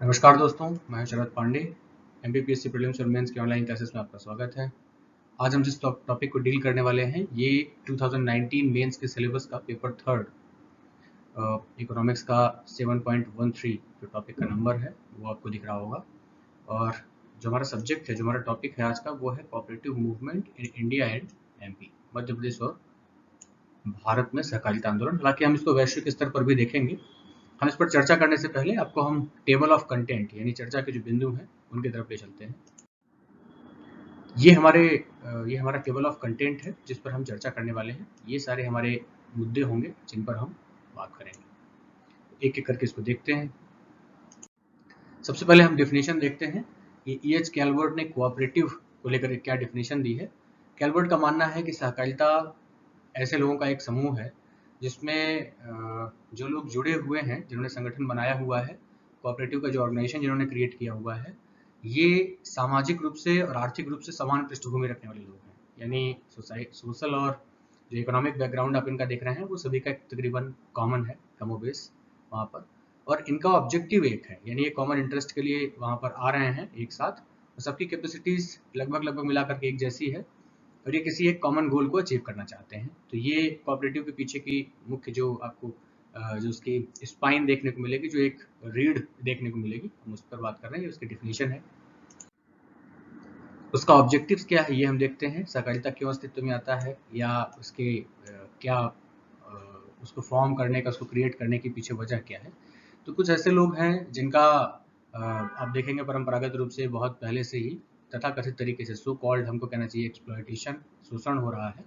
नमस्कार दोस्तों, मैं शरद पांडे। एमपीपीएससी प्रीलिम्स और मेंस के ऑनलाइन क्लासेस में आपका स्वागत है। आज हम जिस टॉपिक को डील करने वाले हैं ये 2019 मेंस के सिलेबस का पेपर थर्ड इकोनॉमिक्स का 7.13 जो टॉपिक का नंबर है वो आपको दिख रहा होगा। और जो हमारा सब्जेक्ट है, जो हमारा टॉपिक है आज का, वो है cooperative movement in India and MP, Madhya Pradesh और भारत में सहकारिता आंदोलन। हालांकि हम इसको वैश्विक स्तर पर भी देखेंगे। हम इस पर चर्चा करने से पहले आपको हम टेबल ऑफ कंटेंट यानी चर्चा के जो बिंदु हैं उनकी तरफ ले चलते हैं। ये हमारा टेबल ऑफ कंटेंट है जिस पर हम चर्चा करने वाले हैं। ये सारे हमारे मुद्दे होंगे जिन पर हम बात करेंगे। एक एक करके इसको देखते हैं। सबसे पहले हम डेफिनेशन देखते हैं। ये E.H. कैलवर्ट ने कोऑपरेटिव को लेकर क्या डेफिनेशन दी है। कैलवर्ट का मानना है कि सहकारिता ऐसे लोगों का एक समूह है जिसमें जो लोग जुड़े हुए हैं, जिन्होंने संगठन बनाया हुआ है, कोऑपरेटिव का जो ऑर्गेनाइजेशन जिन्होंने क्रिएट किया हुआ है, ये सामाजिक रूप से और आर्थिक रूप से समान पृष्ठभूमि रखने वाले लोग हैं। यानी सोशल और जो इकोनॉमिक बैकग्राउंड आप इनका देख रहे हैं वो सभी का तकरीबन कॉमन है, कमोबेश वहाँ पर। और इनका ऑब्जेक्टिव एक है, यानी ये कॉमन इंटरेस्ट के लिए वहाँ पर आ रहे हैं एक साथ। और सबकी कैपेसिटीज लगभग मिलाकर के एक जैसी है और ये किसी एक कॉमन गोल को अचीव करना चाहते हैं। तो ये कोऑपरेटिव के पीछे की मुख्य जो आपको जो उसकी स्पाइन देखने को मिलेगी, जो एक रीढ़ देखने को मिलेगी, हम उस पर बात कर रहे हैं। ये उसकी डिफिनेशन है। उसका ऑब्जेक्टिव्स क्या है ये हम देखते हैं। सहकारिता क्यों अस्तित्व में आता है या उसके क्या उसको फॉर्म करने का, उसको क्रिएट करने के पीछे वजह क्या है। तो कुछ ऐसे लोग हैं जिनका आप देखेंगे परंपरागत रूप से बहुत पहले से ही तथाकथित तरीके से सो कॉल्ड, हमको कहना चाहिए एक्सप्लॉयटेशन, शोषण हो रहा है।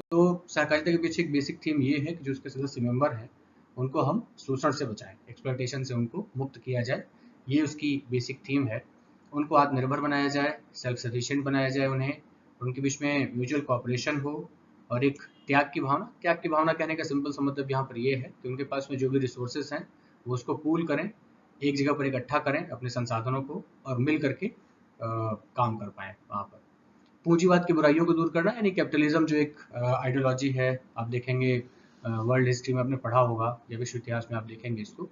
तो सहकारिता के पीछे एक बेसिक थीम ये है कि जो उसके सदस्य मेंबर हैं उनको हम शोषण से बचाएं, एक्सप्लॉयटेशन से उनको मुक्त किया जाए। ये उसकी बेसिक थीम है। उनको आत्मनिर्भर बनाया जाए, सेल्फ सफिशिएंट बनाया जाए उन्हें, उनके बीच में म्यूचुअल कॉपरेशन हो और एक त्याग की भावना कहने का सिंपल सा मतलब यहाँ पर ये है कि उनके पास में जो भी रिसोर्सेस हैं वो उसको पूल करें, एक जगह पर इकट्ठा करें अपने संसाधनों को और मिल करके काम कर पाएँ वहाँ पर। पूंजीवाद की बुराइयों को दूर करना, यानी कैपिटलिज्म जो एक आइडियोलॉजी है, आप देखेंगे वर्ल्ड हिस्ट्री में आपने पढ़ा होगा या विश्व इतिहास में आप देखेंगे इसको।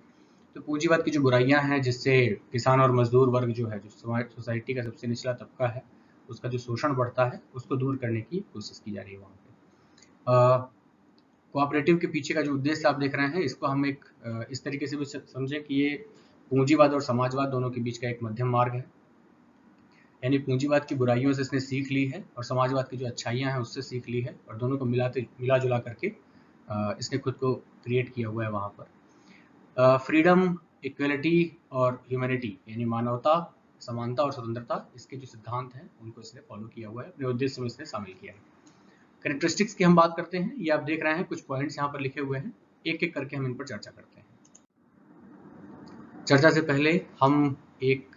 तो पूंजीवाद की जो बुराइयां हैं जिससे किसान और मजदूर वर्ग जो है, जो सोसाइटी का सबसे निचला तबका है, उसका जो शोषण बढ़ता है उसको दूर करने की कोशिश की जा रही है वहाँ पे। कोऑपरेटिव के पीछे का जो उद्देश्य आप देख रहे हैं इसको हम एक इस तरीके से भी समझें कि ये पूंजीवाद और समाजवाद दोनों के बीच का एक मध्यम मार्ग है। यानी पूंजीवाद की बुराइयों से इसने सीख ली है और समाजवाद की जो अच्छाइयाँ हैं उससे सीख ली है, और दोनों को मिला जुला करके इसने खुद को क्रिएट किया हुआ है वहाँ पर। फ्रीडम, इक्वलिटी और ह्यूमैनिटी, यानी मानवता, समानता और स्वतंत्रता, इसके जो सिद्धांत हैं उनको इसने फॉलो किया हुआ है, अपने उद्देश्य में इसने शामिल किया है। कैरेक्टरिस्टिक्स की हम बात करते हैं। ये आप देख रहे हैं कुछ पॉइंट्स यहाँ पर लिखे हुए हैं, एक एक करके हम इन पर चर्चा करते हैं। चर्चा से पहले हम एक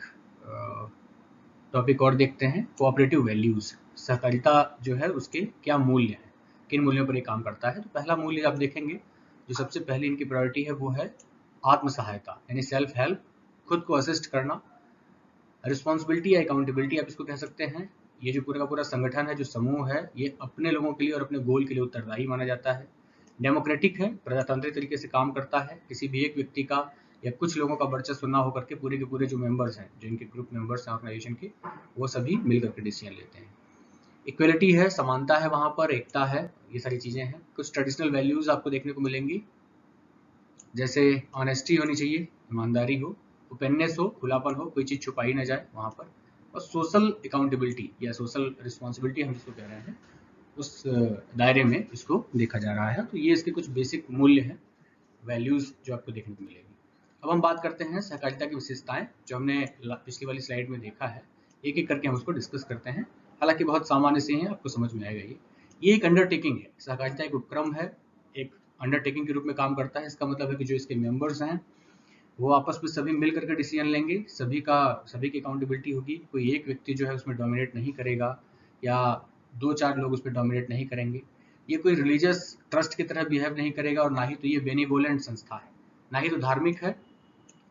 टॉपिक और देखते हैं, कोऑपरेटिव वैल्यूज। सहकारिता जो है उसके क्या मूल्य हैं, किन मूल्यों पर ये काम करता है। तो पहला मूल्य आप देखेंगे, जो सबसे पहली इनकी प्रायोरिटी है वो है आत्म सहायता, यानी सेल्फ हेल्प, खुद को असिस्ट करना। रिस्पॉन्सिबिलिटी या अकाउंटेबिलिटी आप इसको कह सकते हैं। ये जो पूरा का पूरा संगठन है, जो समूह है, ये अपने लोगों के लिए और अपने गोल के लिए उत्तरदायी माना जाता है। डेमोक्रेटिक है, प्रजातांत्रिक तरीके से काम करता है। किसी भी एक व्यक्ति का या कुछ लोगों का वर्चस्व ना होकर के पूरे के पूरे जो मेंबर्स हैं, जो इनके ग्रुप मेंबर्स हैं ऑर्गेनाइजेशन के, वो सभी मिलकर के डिसीजन लेते हैं। इक्वलिटी है, समानता है वहाँ पर, एकता है, ये सारी चीज़ें हैं। कुछ ट्रेडिशनल वैल्यूज़ आपको देखने को मिलेंगी, जैसे ऑनेस्टी होनी चाहिए, ईमानदारी हो, ओपननेस हो, खुलापन हो, कोई चीज़ छुपाई ना जाए वहाँ पर, और सोशल अकाउंटेबिलिटी या सोशल रिस्पॉन्सिबिलिटी हम जिसको कह रहे हैं, उस दायरे में इसको देखा जा रहा है। तो ये इसके कुछ बेसिक मूल्य हैं, वैल्यूज़ जो आपको देखने को मिलेगी। अब हम बात करते हैं सहकारिता की विशेषताएं, जो हमने पिछली वाली स्लाइड में देखा है। एक एक करके हम उसको डिस्कस करते हैं। हालांकि बहुत सामान्य से हैं, आपको समझ में आएगा। ये एक अंडरटेकिंग है, सहकारिता एक उपक्रम है, एक अंडरटेकिंग के रूप में काम करता है। इसका मतलब है कि जो इसके मेंबर्स हैं वो आपस में सभी मिल करके डिसीजन लेंगे, सभी की अकाउंटेबिलिटी होगी। कोई एक व्यक्ति जो है उसमें डोमिनेट नहीं करेगा या दो चार लोग उस पर डोमिनेट नहीं करेंगे। ये कोई रिलीजियस ट्रस्ट की तरह बिहेव नहीं करेगा, और ना ही तो ये बेनिवोलेंट संस्था है, ना ही तो धार्मिक है,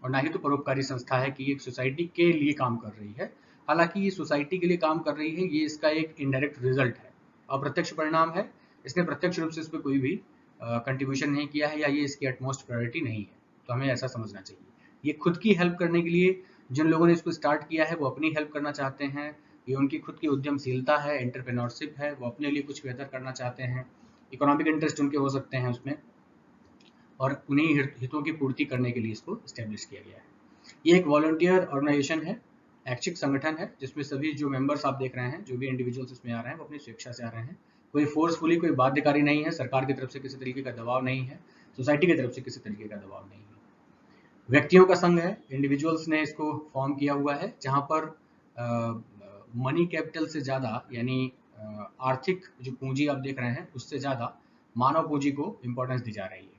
और ना ही तो परोपकारी संस्था है कि एक सोसाइटी के लिए काम कर रही है। हालांकि ये सोसाइटी के लिए काम कर रही है, ये इसका एक इनडायरेक्ट रिजल्ट है, अप्रत्यक्ष परिणाम है। इसने प्रत्यक्ष रूप से इस पर कोई भी कंट्रीब्यूशन नहीं किया है, या ये इसकी एटमोस्ट प्रायोरिटी नहीं है। तो हमें ऐसा समझना चाहिए। ये खुद की हेल्प करने के लिए जिन लोगों ने इसको स्टार्ट किया है वो अपनी हेल्प करना चाहते हैं, ये उनकी खुद की उद्यमशीलता है, एंटरप्रेन्योरशिप है, वो अपने लिए कुछ बेहतर करना चाहते हैं, इकोनॉमिक इंटरेस्ट उनके हो सकते हैं उसमें, और उन्हीं हितों की पूर्ति करने के लिए इसको इस्टेब्लिश किया गया है। ये एक वॉलंटियर ऑर्गेनाइजेशन है, ऐच्छिक संगठन है, जिसमें सभी जो मेंबर्स आप देख रहे हैं, जो भी इंडिविजुअल्स इसमें आ रहे हैं, वो अपनी स्वेच्छा से आ रहे हैं। कोई फोर्सफुली, कोई बाध्यकारी नहीं है, सरकार की तरफ से किसी तरीके का दबाव नहीं है, सोसाइटी की तरफ से किसी तरीके का दबाव नहीं है। व्यक्तियों का संघ है, इंडिविजुअल्स ने इसको फॉर्म किया हुआ है, जहां पर मनी कैपिटल से ज़्यादा, यानी आर्थिक जो पूंजी आप देख रहे हैं उससे ज़्यादा मानव पूंजी को इम्पोर्टेंस दी जा रही है।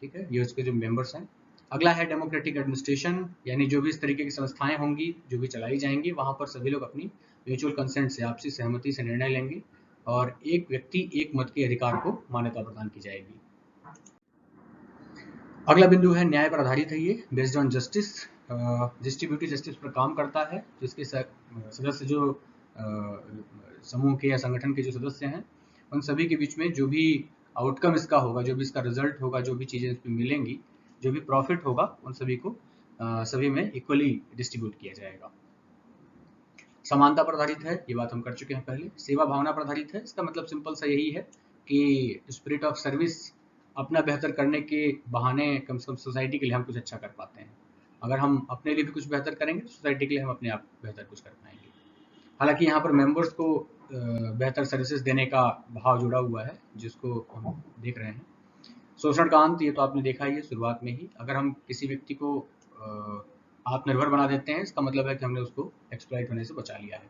ठीक है, ये उसके जो मेंबर्स हैं। अगला है डेमोक्रेटिक एडमिनिस्ट्रेशन, यानी जो भी इस तरीके की संस्थाएं होंगी जो भी चलाई जाएंगी, वहां पर सभी लोग अपनी म्यूचुअल कंसेंट से, आपसी सहमति से निर्णय लेंगे और एक व्यक्ति एक मत के अधिकार को मान्यता प्रदान की जाएगी। अगला बिंदु है न्याय पर आधारित है, ये based on justice, distributive justice पर काम करता है। जिसके सदस्य जो समूह के या संगठन के जो सदस्य हैं, उन सभी के बीच में जो भी आउटकम इसका होगा, जो भी इसका रिजल्ट होगा, जो भी चीज़ें इसमें मिलेंगी, जो भी प्रॉफिट होगा, उन सभी को सभी में इक्वली डिस्ट्रीब्यूट किया जाएगा। समानता पर आधारित है, ये बात हम कर चुके हैं पहले। सेवा भावना पर आधारित है, इसका मतलब सिंपल सा यही है कि स्पिरिट ऑफ सर्विस, अपना बेहतर करने के बहाने कम से कम सोसाइटी के लिए हम कुछ अच्छा कर पाते हैं। अगर हम अपने लिए भी कुछ बेहतर करेंगे तो सोसाइटी के लिए हम अपने आप बेहतर कुछ कर पाएंगे। हालांकि यहाँ पर मेंबर्स को बेहतर सर्विसेज देने का भाव जुड़ा हुआ है, जिसको हम देख रहे हैं। शोषण का अंत, ये तो आपने देखा ही है शुरुआत में ही। अगर हम किसी व्यक्ति को आत्मनिर्भर बना देते हैं, इसका मतलब है कि हमने उसको एक्सप्लॉइट होने से बचा लिया है।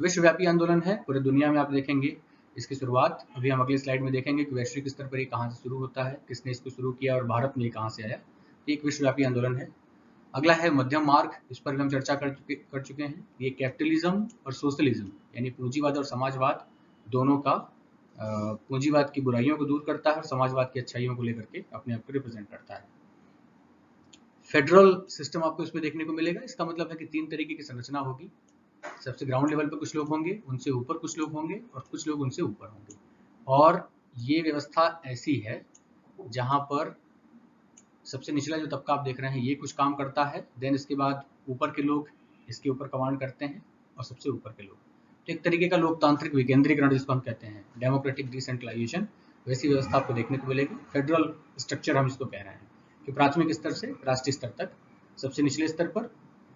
विश्वव्यापी आंदोलन है, पूरे दुनिया में आप देखेंगे इसकी शुरुआत, अभी हम अगली स्लाइड में देखेंगे कि वैश्विक स्तर पर ये कहाँ से शुरू होता है, किसने इसको शुरू किया और भारत में ये कहाँ से आया। एक विश्वव्यापी आंदोलन है। अगला है मध्यम मार्ग, इस पर भी हम चर्चा कर चुके हैं। ये कैपिटलिज्म और सोशलिज्म, यानी पूंजीवाद और समाजवाद दोनों का, पूंजीवाद की बुराइयों को दूर करता है और समाजवाद की अच्छाइयों को लेकर के अपने आप को रिप्रेजेंट करता है। फेडरल सिस्टम आपको इसमें देखने को मिलेगा। इसका मतलब है कि 3 तरीके की संरचना होगी। सबसे ग्राउंड लेवल पर कुछ लोग होंगे, उनसे ऊपर कुछ लोग होंगे और कुछ लोग उनसे ऊपर होंगे। और ये व्यवस्था ऐसी है जहां पर सबसे निचला जो तबका आप देख रहे हैं ये कुछ काम करता है, देन इसके बाद ऊपर के लोग इसके ऊपर कमांड करते हैं और सबसे ऊपर के लोग। तो एक तरीके का लोकतांत्रिक विकेंद्रीकरण जिसको हम कहते हैं, डेमोक्रेटिक डिसेंट्रलाइजेशन, वैसी व्यवस्था आपको देखने को मिलेगी। फेडरल स्ट्रक्चर हम इसको कह रहे हैं कि प्राथमिक स्तर से राष्ट्रीय स्तर तक, सबसे निचले स्तर पर,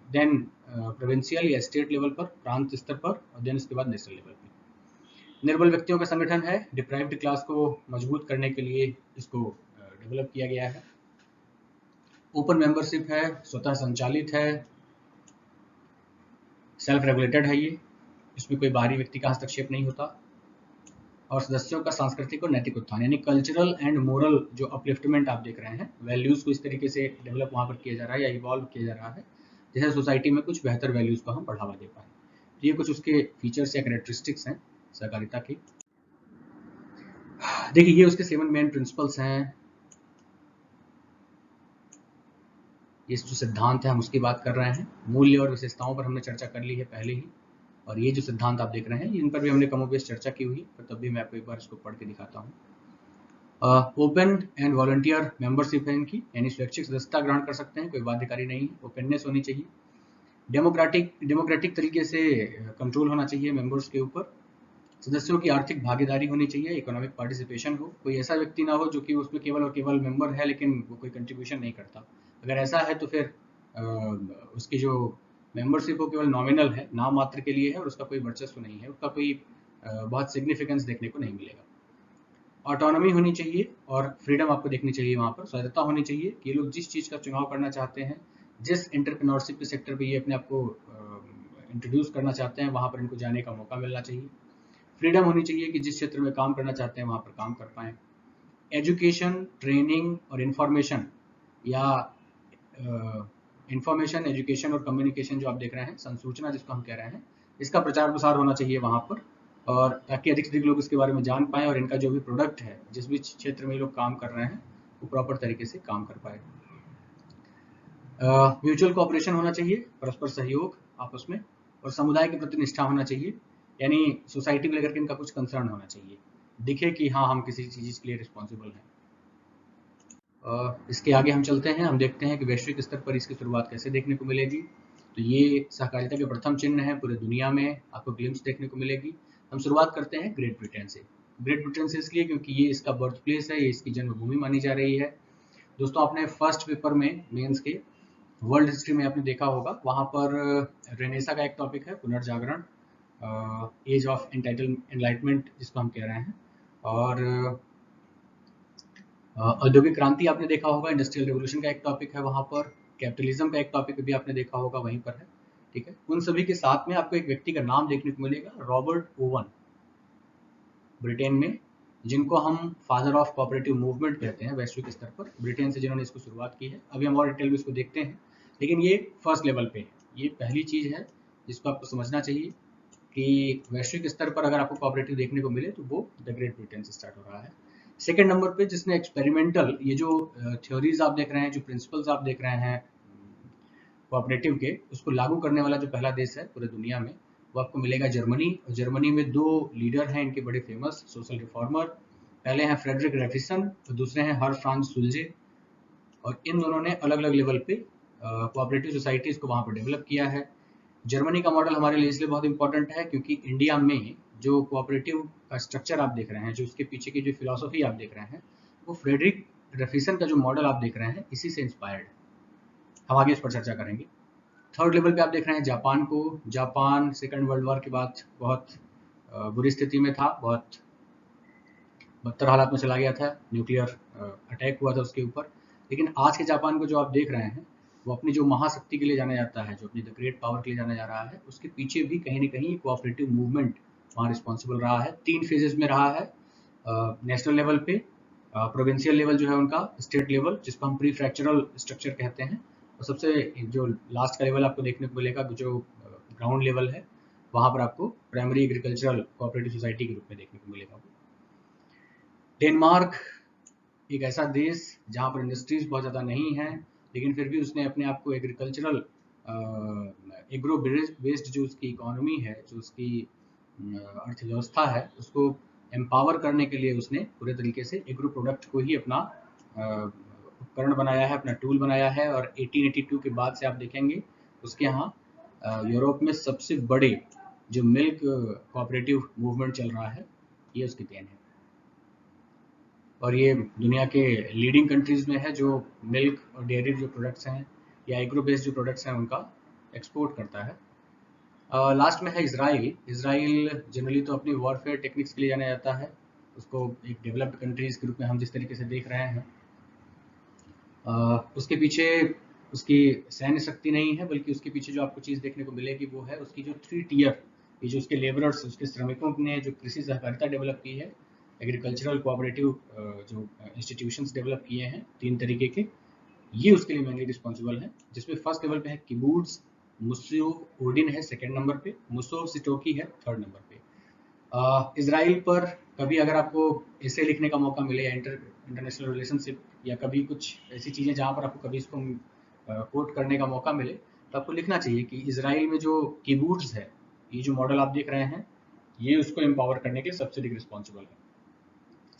देन प्रोविंशियल या स्टेट लेवल पर, प्रांत स्तर पर, और देन इसके बाद नेशनल लेवल पर। निर्बल व्यक्तियों का संगठन है, डिप्राइव्ड क्लास को मजबूत करने के लिए इसको डेवलप किया गया है। ओपन मेंबरशिप है, स्वतः संचालित है, सेल्फ रेगुलेटेड है ये, इसमें कोई बाहरी व्यक्ति का हस्तक्षेप नहीं होता। और सदस्यों का सांस्कृतिक और नैतिक उत्थान, यानी कल्चरल एंड मोरल जो अपलिफ्टमेंट आप देख रहे हैं, वैल्यूज को इस तरीके से डेवलप वहाँ पर किया जा रहा है या इवॉल्व किया जा रहा है जैसे सोसाइटी में कुछ बेहतर वैल्यूज को हम बढ़ावा दे पाए। तो ये कुछ उसके फीचर्स या कैरेक्टरिस्टिक्स हैं सहकारिता की। देखिए ये उसके 7 मेन प्रिंसिपल्स हैं, ये जो सिद्धांत है हम उसकी बात कर रहे हैं। मूल्य और विशेषताओं पर हमने चर्चा कर ली है पहले ही, और ये जो सिद्धांत आप देख रहे हैं इन पर भी हमने कमोबेश चर्चा की हुई, पर तब भी मैं आपको एक बार इसको पढ़ के दिखाता हूँ। ओपन एंड वॉलंटियर मेंबरशिप है इनकी, यानी स्वैच्छिक सदस्यता ग्रहण कर सकते हैं, कोई बाध्यकारी नहीं है, ओपननेस होनी चाहिए। डेमोक्रेटिक तरीके से कंट्रोल होना चाहिए मेंबर्स के ऊपर। सदस्यों की आर्थिक भागीदारी होनी चाहिए, इकोनॉमिक पार्टिसिपेशन हो, कोई ऐसा व्यक्ति ना हो जो कि उसमें केवल और केवल मेंबर है लेकिन वो कोई कंट्रीब्यूशन नहीं करता। अगर ऐसा है तो फिर उसकी जो मेंबरशिप हो केवल नॉमिनल है, नाम मात्र के लिए है और उसका कोई वर्चस्व नहीं है, उसका कोई बहुत सिग्निफिकेंस देखने को नहीं मिलेगा। ऑटोनॉमी होनी चाहिए और फ्रीडम आपको देखनी चाहिए, वहाँ पर स्वायत्तता होनी चाहिए कि ये लोग जिस चीज़ का चुनाव करना चाहते हैं, जिस एंटरप्रेन्योरशिप के सेक्टर पे ये अपने आप को इंट्रोड्यूस करना चाहते हैं, वहाँ पर इनको जाने का मौका मिलना चाहिए। फ्रीडम होनी चाहिए कि जिस क्षेत्र में काम करना चाहते हैं वहाँ पर काम कर पाएँ। एजुकेशन, ट्रेनिंग और इन्फॉर्मेशन, या इंफॉर्मेशन, एजुकेशन और कम्युनिकेशन जो आप देख रहे हैं, संसूचना जिसको हम कह रहे हैं, इसका प्रचार प्रसार होना चाहिए वहाँ पर, और ताकि अधिक से अधिक लोग इसके बारे में जान पाएँ और इनका जो भी प्रोडक्ट है, जिस भी क्षेत्र में लोग काम कर रहे हैं, वो प्रॉपर तरीके से काम कर पाए। म्यूचुअल कोऑपरेशन होना चाहिए, परस्पर सहयोग आपस में, और समुदाय के प्रति निष्ठा होना चाहिए, यानी सोसाइटी को लेकर के इनका कुछ कंसर्न होना चाहिए, दिखे कि हाँ हम किसी चीज़ के लिए रिस्पॉन्सिबल हैं। इसके आगे हम चलते हैं, हम देखते हैं कि वैश्विक स्तर पर इसकी शुरुआत कैसे देखने को मिलेगी। तो ये सहकारिता के प्रथम चिन्ह है पूरे दुनिया में, आपको ग्लिम्स देखने को मिलेगी। हम शुरुआत करते हैं ग्रेट ब्रिटेन से। ग्रेट ब्रिटेन से इसलिए क्योंकि ये इसका बर्थ प्लेस है, ये इसकी जन्मभूमि मानी जा रही है। दोस्तों, आपने फर्स्ट पेपर में मेंस के वर्ल्ड हिस्ट्री में आपने देखा होगा, वहाँ पर रेनेसा का एक टॉपिक है पुनर्जागरण, एज ऑफ एनलाइटमेंट जिसको हम कह रहे हैं, और औद्योगिक क्रांति आपने देखा होगा, इंडस्ट्रियल रेवोल्यूशन का एक टॉपिक है वहाँ पर, कैपिटलिज्म का एक टॉपिक भी आपने देखा होगा वहीं पर है। ठीक है, उन सभी के साथ में आपको एक व्यक्ति का नाम देखने को मिलेगा, रॉबर्ट ओवन, ब्रिटेन में, जिनको हम फादर ऑफ कोऑपरेटिव मूवमेंट कहते हैं वैश्विक स्तर पर, ब्रिटेन से जिन्होंने इसको शुरुआत की है। अभी हम और डिटेल में इसको देखते हैं, लेकिन ये फर्स्ट लेवल पे है। ये पहली चीज है जिसको आपको समझना चाहिए कि वैश्विक स्तर पर अगर आपको कोऑपरेटिव देखने को मिले तो वो द ग्रेट ब्रिटेन से स्टार्ट हो रहा है। सेकेंड नंबर पे जिसने एक्सपेरिमेंटल, ये जो थ्योरीज आप देख रहे हैं, जो प्रिंसिपल्स आप देख रहे हैं कोऑपरेटिव के, उसको लागू करने वाला जो पहला देश है पूरे दुनिया में, वो आपको मिलेगा जर्मनी। और जर्मनी में दो लीडर हैं इनके बड़े फेमस सोशल रिफॉर्मर, पहले हैं फ्रेडरिक रेफिसन और दूसरे हैं हर फ्रांस सुलजे। और इन दोनों ने अलग अलग लेवल पे कोऑपरेटिव सोसाइटीज को वहाँ पर डेवलप किया है। जर्मनी का मॉडल हमारे लिए इसलिए बहुत इंपॉर्टेंट है क्योंकि इंडिया में जो कोऑपरेटिव का स्ट्रक्चर आप देख रहे हैं, जो उसके पीछे की जो फिलॉसफी आप देख रहे हैं, वो फ्रेडरिक रेफिसन का जो मॉडल आप देख रहे हैं इसी से इंस्पायर्ड है। हम आगे इस पर चर्चा करेंगे। थर्ड लेवल पे आप देख रहे हैं जापान को। जापान सेकेंड वर्ल्ड वॉर के बाद बहुत बुरी स्थिति में था, बहुत बदतर हालात में चला गया था, न्यूक्लियर अटैक हुआ था उसके ऊपर। लेकिन आज के जापान को जो आप देख रहे हैं, वो अपनी जो महाशक्ति के लिए जाना जाता है, जो अपनी द ग्रेट पावर के लिए जाना जा रहा है, उसके पीछे भी कहीं ना कहीं कोऑपरेटिव मूवमेंट वहाँ रिस्पॉन्सिबल रहा है। 3 फेजेस में रहा है, नेशनल लेवल पे, प्रोविंशियल लेवल जो है उनका, स्टेट लेवल जिसको हम प्री फ्रैक्चरल स्ट्रक्चर कहते हैं, और सबसे जो लास्ट का लेवल आपको देखने को मिलेगा जो ग्राउंड लेवल है, वहाँ पर आपको प्राइमरी एग्रीकल्चरल कोऑपरेटिव सोसाइटी के रूप में देखने को मिलेगा। डेनमार्क एक ऐसा देश जहाँ पर इंडस्ट्रीज बहुत ज़्यादा नहीं है, लेकिन फिर भी उसने अपने आप को एग्रीकल्चरल एग्रो बेस्ड जो उसकी इकोनॉमी है, जो उसकी अर्थव्यवस्था है, उसको एम्पावर करने के लिए उसने पूरे तरीके से एग्रो प्रोडक्ट को ही अपना उपकरण बनाया है, अपना टूल बनाया है। और 1882 के बाद से आप देखेंगे उसके यहाँ यूरोप में सबसे बड़े जो मिल्क कोऑपरेटिव मूवमेंट चल रहा है, ये उसकी देन है। और ये दुनिया के लीडिंग कंट्रीज में है जो मिल्क और डेयरी जो प्रोडक्ट्स हैं या एग्रो बेस्ड जो प्रोडक्ट्स हैं उनका एक्सपोर्ट करता है। लास्ट में है इसराइल। इसराइल जनरली तो अपनी वॉरफेयर टेक्निक्स के लिए जाना जाता है, उसको एक डेवलप्ड कंट्रीज के रूप में हम जिस तरीके से देख रहे हैं। उसके पीछे उसकी सैन्य शक्ति नहीं है, बल्कि उसके पीछे जो आपको चीज़ देखने को मिलेगी वो है उसकी जो 3 टियर, ये जो उसके लेबरर्स, उसके श्रमिकों ने जो कृषि सहकारिता डेवलप की है, एग्रीकल्चरल कोऑपरेटिव जो इंस्टीट्यूशंस डेवलप किए हैं 3 तरीके के, ये उसके लिए मेनली रिस्पॉन्सिबल है। जिसमें फर्स्ट लेवल पे है किबूट्स, मुस्यो ओडिन है सेकेंड नंबर पे, मुसो सिटोकी है थर्ड नंबर पे। इसराइल पर कभी अगर आपको ऐसे लिखने का मौका मिले या इंटरनेशनल रिलेशनशिप या कभी कुछ ऐसी चीज़ें जहाँ पर आपको कभी इसको कोट करने का मौका मिले, तो आपको लिखना चाहिए कि इसराइल में जो किबूट्स है, ये जो मॉडल आप देख रहे हैं, ये उसको एम्पावर करने के लिए सबसे रिस्पॉन्सिबल है,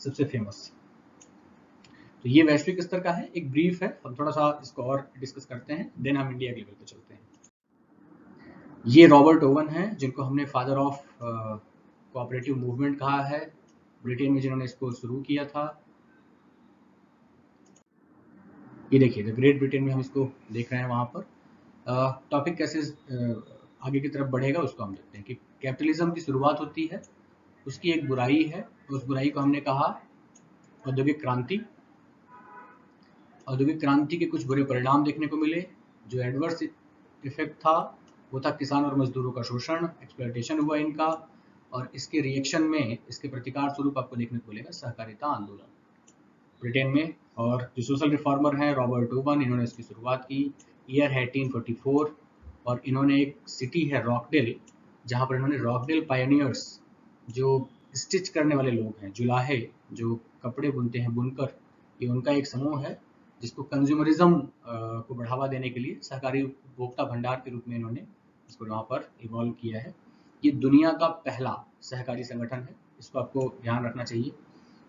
सबसे फेमस। तो ये वैश्विक स्तर का है, एक ब्रीफ है, हम थोड़ा सा इसको और डिस्कस करते हैं, देन हम इंडिया के लेवल पे चलते हैं। ये रॉबर्ट ओवन है, जिनको हमने फादर ऑफ कोऑपरेटिव मूवमेंट कहा है, ब्रिटेन में जिन्होंने इसको शुरू किया था। ये देखिए द ग्रेट ब्रिटेन में हम इसको देख रहे हैं। वहाँ पर टॉपिक कैसे आगे की तरफ बढ़ेगा उसको हम देखते हैं कि कैपिटलिज्म की शुरुआत होती है, उसकी एक बुराई है, उस बुराई को हमने कहा औद्योगिक क्रांति। औद्योगिक क्रांति के कुछ बुरे परिणाम देखने को मिले। जो एडवर्स इफेक्ट था वो था किसान और मजदूरों का शोषण, एक्सप्लॉयटेशन हुआ इनका, और इसके रिएक्शन में, इसके प्रतिकार स्वरूप आपको देखने को मिलेगा सहकारिता आंदोलन ब्रिटेन में। और जो सोशल रिफॉर्मर हैं रॉबर्ट ओवन, इन्होंने इसकी शुरुआत की। ईयर है 1844 और इन्होंने एक सिटी है रॉकडेल, जहाँ पर इन्होंने रॉकडेल पायनियर्स, जो स्टिच करने वाले लोग हैं, जुलाहे जो कपड़े बुनते हैं, बुनकर, ये उनका एक समूह है जिसको कंज्यूमरिज्म को बढ़ावा देने के लिए सहकारी उपभोक्ता भंडार के रूप में इन्होंने इसको वहाँ पर इवॉल्व किया है। ये दुनिया का पहला सहकारी संगठन है, इसको आपको ध्यान रखना चाहिए।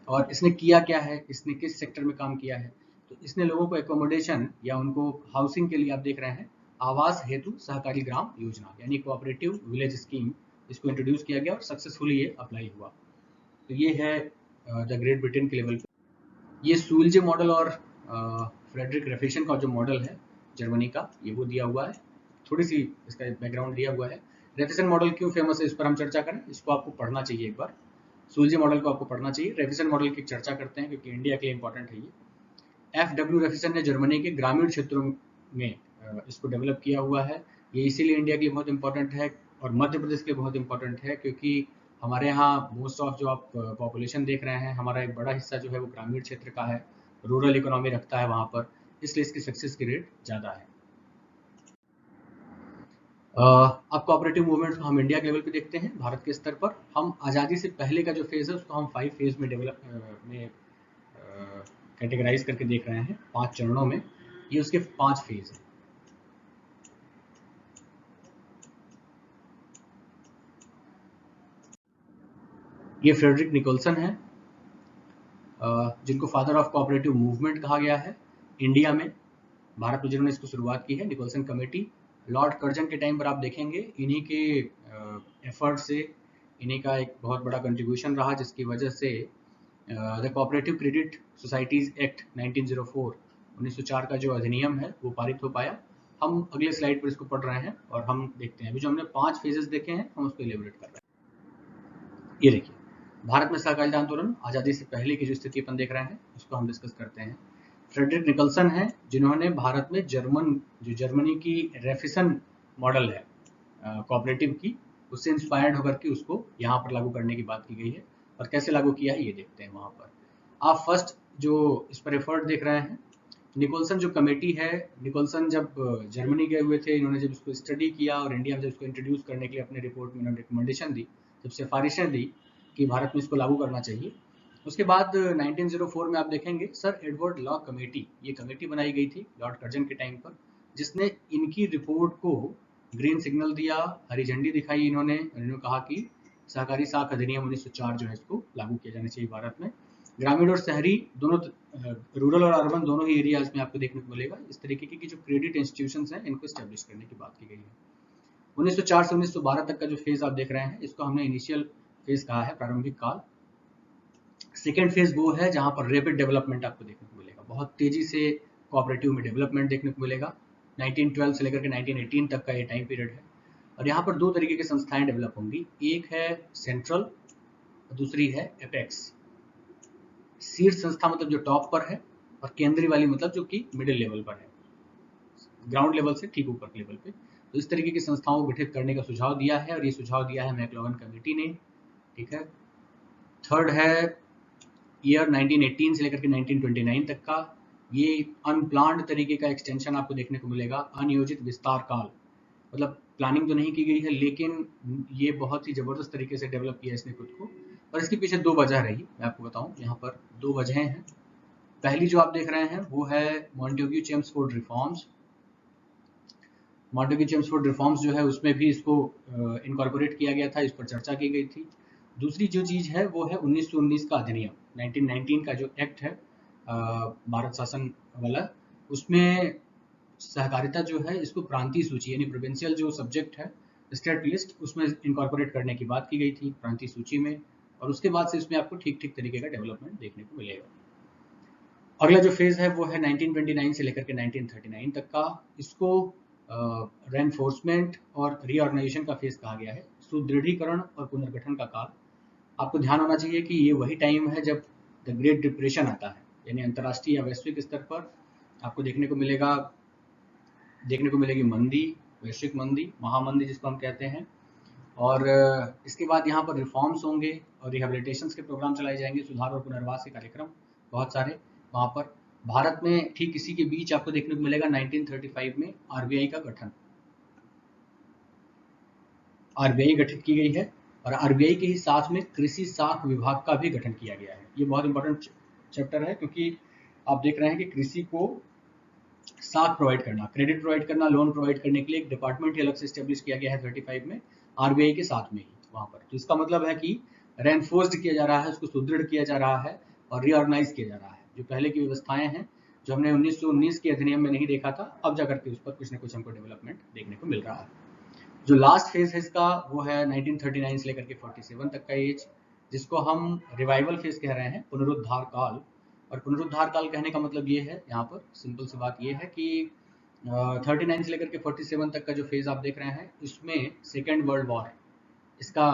और इसने किया क्या है, इसने किस सेक्टर में काम किया है, तो तो इसने लोगों को एकोमोडेशन या उनको हाउसिंग के लिए आप देख रहे हैं आवास हेतु सहकारी ग्राम योजना यानी कोऑपरेटिव विलेज स्कीम, इसको इंट्रोड्यूस किया गया और सक्सेसफुली ये अप्लाई हुआ। तो ये है द ग्रेट ब्रिटेन के लेवल पे। ये सूलजे मॉडल और फ्रेडरिक रेफिसन का जो मॉडल है जर्मनी का, ये वो दिया हुआ है। थोड़ी सी इसका बैकग्राउंड दिया हुआ है। रेफिसन मॉडल क्यों फेमस है इस पर हम चर्चा करें, इसको आपको पढ़ना चाहिए एक बार। सूलजे मॉडल को आपको पढ़ना चाहिए, रेफिसन मॉडल की चर्चा करते हैं क्योंकि इंडिया के लिए इंपॉर्टेंट है ये। FW रेफिसन ने जर्मनी के ग्रामीण क्षेत्रों में इसको डेवलप किया हुआ है। ये इसीलिए इंडिया के लिए बहुत इंपॉर्टेंट है और मध्य प्रदेश के लिए बहुत इंपॉर्टेंट है क्योंकि हमारे यहाँ मोस्ट ऑफ जो आप पॉपुलेशन देख रहे हैं, हमारा एक बड़ा हिस्सा जो है वो ग्रामीण क्षेत्र का है, रूरल इकोनॉमी रखता है वहाँ पर, इसलिए इसकी सक्सेस की रेट ज़्यादा है। अब कोऑपरेटिव मूवमेंट को हम इंडिया के लेवल पे देखते हैं। भारत के स्तर पर हम आज़ादी से पहले का जो फेज़ है उसको हम 5 फेज़ में कैटेगराइज करके देख रहे हैं, 5 चरणों में। ये उसके 5 फेज़ हैं। ये फ्रेडरिक निकोलसन है, जिनको फादर ऑफ कोऑपरेटिव मूवमेंट कहा गया है इंडिया में। भारत में जिन्होंने इसको शुरुआत की है, निकोलसन कमेटी। लॉर्ड कर्जन के टाइम पर आप देखेंगे इन्हीं के एफर्ट से, इन्हीं का एक बहुत बड़ा कंट्रीब्यूशन रहा जिसकी वजह से the cooperative credit societies act 1904 का जो अधिनियम है वो पारित हो पाया। हम अगले स्लाइड पर इसको पढ़ रहे हैं और हम देखते हैं। अभी जो हमने 5 फेजेस देखे हैं हम उसको एलिब्रेट कर रहे हैं। ये देखिए, भारत में सहकारिता आंदोलन आज़ादी से पहले की जो स्थिति अपन देख रहे हैं उसको हम डिस्कस करते हैं। फ्रेडरिक निकोलसन है जिन्होंने भारत में जर्मनी की रेफिसन मॉडल है कोऑपरेटिव की, उससे इंस्पायर्ड होकर के उसको यहाँ पर लागू करने की बात की गई है। और कैसे लागू किया है ये देखते हैं। वहाँ पर आप फर्स्ट जो इस पर एफर्ट देख रहे हैं, निकोलसन जो कमेटी है, निकोलसन जब जर्मनी गए हुए थे, इन्होंने जब इसको स्टडी किया और इंडिया में जब इसको इंट्रोड्यूस करने के लिए अपने रिपोर्ट में इन्होंने रिकमेंडेशन दी, जब सिफारिशें दी कि भारत में इसको लागू करना चाहिए, उसके बाद 1904 में आप देखेंगे सर एडवर्ड लॉ कमेटी, ये कमेटी बनाई गई थी लॉर्ड कर्जन के टाइम पर, जिसने इनकी रिपोर्ट को ग्रीन सिग्नल दिया, हरी झंडी दिखाई। इन्होंने कहा कि सहकारी साख अधिनियम 1904 जो है इसको लागू किया जाना चाहिए भारत में। ग्रामीण और शहरी दोनों, रूरल और अर्बन दोनों ही एरियाज में आपको देखने को मिलेगा इस तरीके की जो क्रेडिट इंस्टीट्यूशंस हैं इनको एस्टेब्लिश करने की बात की गई है। 1904 से 1912 तक का जो फेज आप देख रहे हैं इसको हमने इनिशियल फेज कहा है, प्रारंभिक काल। सेकेंड फेज वो है जहां पर रैपिड डेवलपमेंट आपको देखने को मिलेगा, बहुत तेजी से कोऑपरेटिव में डेवलपमेंट देखने को मिलेगा। 1912 से लेकर के 1918 तक का ये टाइम पीरियड है और यहाँ पर 2 तरीके की संस्थाएं डेवलप होंगी, एक है सेंट्रल, दूसरी है एपेक्स। शीर्ष संस्था मतलब जो टॉप पर है और केंद्रीय वाली मतलब जो कि मिडिल लेवल पर है, ग्राउंड लेवल से ठीक ऊपर लेवल पे। तो इस तरीके की संस्थाओं को गठित करने का सुझाव दिया है और ये सुझाव दिया है मैक्लोगन कमेटी ने, ठीक है। थर्ड है ईयर 1918 से लेकर के 1929 तक का, ये अनप्लान्ड तरीके का एक्सटेंशन आपको देखने को मिलेगा, अनियोजित विस्तार काल, मतलब प्लानिंग तो नहीं की गई है लेकिन ये बहुत ही जबरदस्त तरीके से डेवलप किया इसने खुद को। और इसके पीछे 2 वजह रही, मैं आपको बताऊं, यहाँ पर 2 वजहें हैं। पहली जो आप देख रहे हैं वो है Montagu Chelmsford reforms. Montagu Chelmsford reforms जो है उसमें भी इसको इनकॉर्पोरेट किया गया था, इस पर चर्चा की गई थी। दूसरी जो चीज़ है वो है 1919 का अधिनियम, 1919 का जो एक्ट है भारत शासन वाला, उसमें सहकारिता जो है इसको प्रांतीय सूची यानी प्रोविंशियल जो सब्जेक्ट है, स्टेट लिस्ट, उसमें इनकॉर्पोरेट करने की बात की गई थी प्रांतीय सूची में। और उसके बाद से इसमें आपको ठीक ठीक तरीके का डेवलपमेंट देखने को मिलेगा। अगला जो फेज है वो है 1929 से लेकर के 1939 तक का, इसको रेनफोर्समेंट और रीऑर्गेनाइजेशन का फेज कहा गया है, सुदृढ़ीकरण और पुनर्गठन का काल। आपको ध्यान होना चाहिए कि ये वही टाइम है जब द ग्रेट डिप्रेशन आता है, यानी अंतर्राष्ट्रीय या वैश्विक स्तर पर आपको देखने को मिलेगी मंदी, वैश्विक मंदी, महामंदी जिसको हम कहते हैं। और इसके बाद यहाँ पर रिफॉर्म्स होंगे और रिहेबिलिटेशन के प्रोग्राम चलाए जाएंगे, सुधार और पुनर्वास के कार्यक्रम बहुत सारे वहाँ पर। भारत में ठीक इसी के बीच आपको देखने को मिलेगा 1935 में आरबीआई का गठन, आरबीआई गठित की गई है और आरबीआई के ही साथ में कृषि साख विभाग का भी गठन किया गया है। ये बहुत इंपॉर्टेंट चैप्टर है क्योंकि आप देख रहे हैं कि कृषि को साख प्रोवाइड करना, क्रेडिट प्रोवाइड करना, लोन प्रोवाइड करने के लिए एक डिपार्टमेंट ही अलग से एस्टेब्लिश किया गया है 35 में आरबीआई के साथ में ही वहाँ पर। तो इसका मतलब है कि रेनफोर्स्ड किया जा रहा है, उसको सुदृढ़ किया जा रहा है और रीऑर्गेनाइज किया जा रहा है। जो पहले की व्यवस्थाएं हैं जो हमने 1919 के अधिनियम में नहीं देखा था, अब जाकर के उस पर कुछ ना कुछ हमको डेवलपमेंट देखने को मिल रहा है। जो लास्ट फेज है इसका वो है 1939 से लेकर के 47 तक का एज, जिसको हम रिवाइवल फेज कह रहे हैं, पुनरुद्धार काल। और पुनरुद्धार काल कहने का मतलब ये है, यहाँ पर सिंपल सी बात ये है कि 39 से लेकर के 47 तक का जो फेज आप देख रहे हैं, इसमें सेकेंड वर्ल्ड वॉर, इसका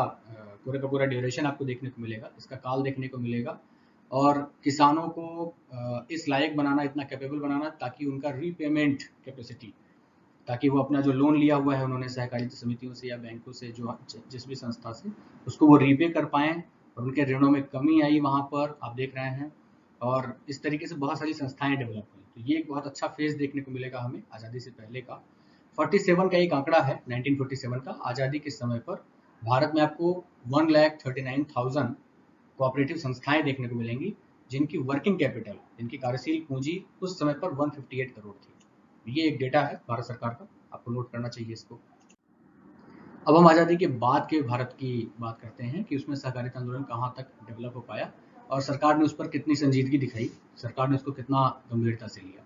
पूरे का पूरा ड्यूरेशन आपको देखने को मिलेगा, इसका काल देखने को मिलेगा। और किसानों को इस लायक बनाना, इतना कैपेबल बनाना, ताकि उनका रीपेमेंट कैपेसिटी, ताकि वो अपना जो लोन लिया हुआ है उन्होंने सहकारिता समितियों से या बैंकों से, जो जिस भी संस्था से, उसको वो रीपे कर पाएँ, और उनके ऋणों में कमी आई वहाँ पर आप देख रहे हैं। और इस तरीके से बहुत सारी संस्थाएं डेवलप हुई। तो ये एक बहुत अच्छा फेज देखने को मिलेगा हमें आज़ादी से पहले का। 47 का एक आंकड़ा है, 1947 का, आज़ादी के समय पर भारत में आपको 1,39,000 कोऑपरेटिव संस्थाएं देखने को मिलेंगी, जिनकी वर्किंग कैपिटल, जिनकी कार्यशील पूंजी उस समय पर 158 करोड़ थी। ये एक डेटा है भारत सरकार का, आपको नोट करना चाहिए इसको। अब हम आज़ादी के बाद के भारत की बात करते हैं कि उसमें सहकारिता आंदोलन कहाँ तक डेवलप हो पाया और सरकार ने उस पर कितनी संजीदगी दिखाई, सरकार ने उसको कितना गंभीरता से लिया।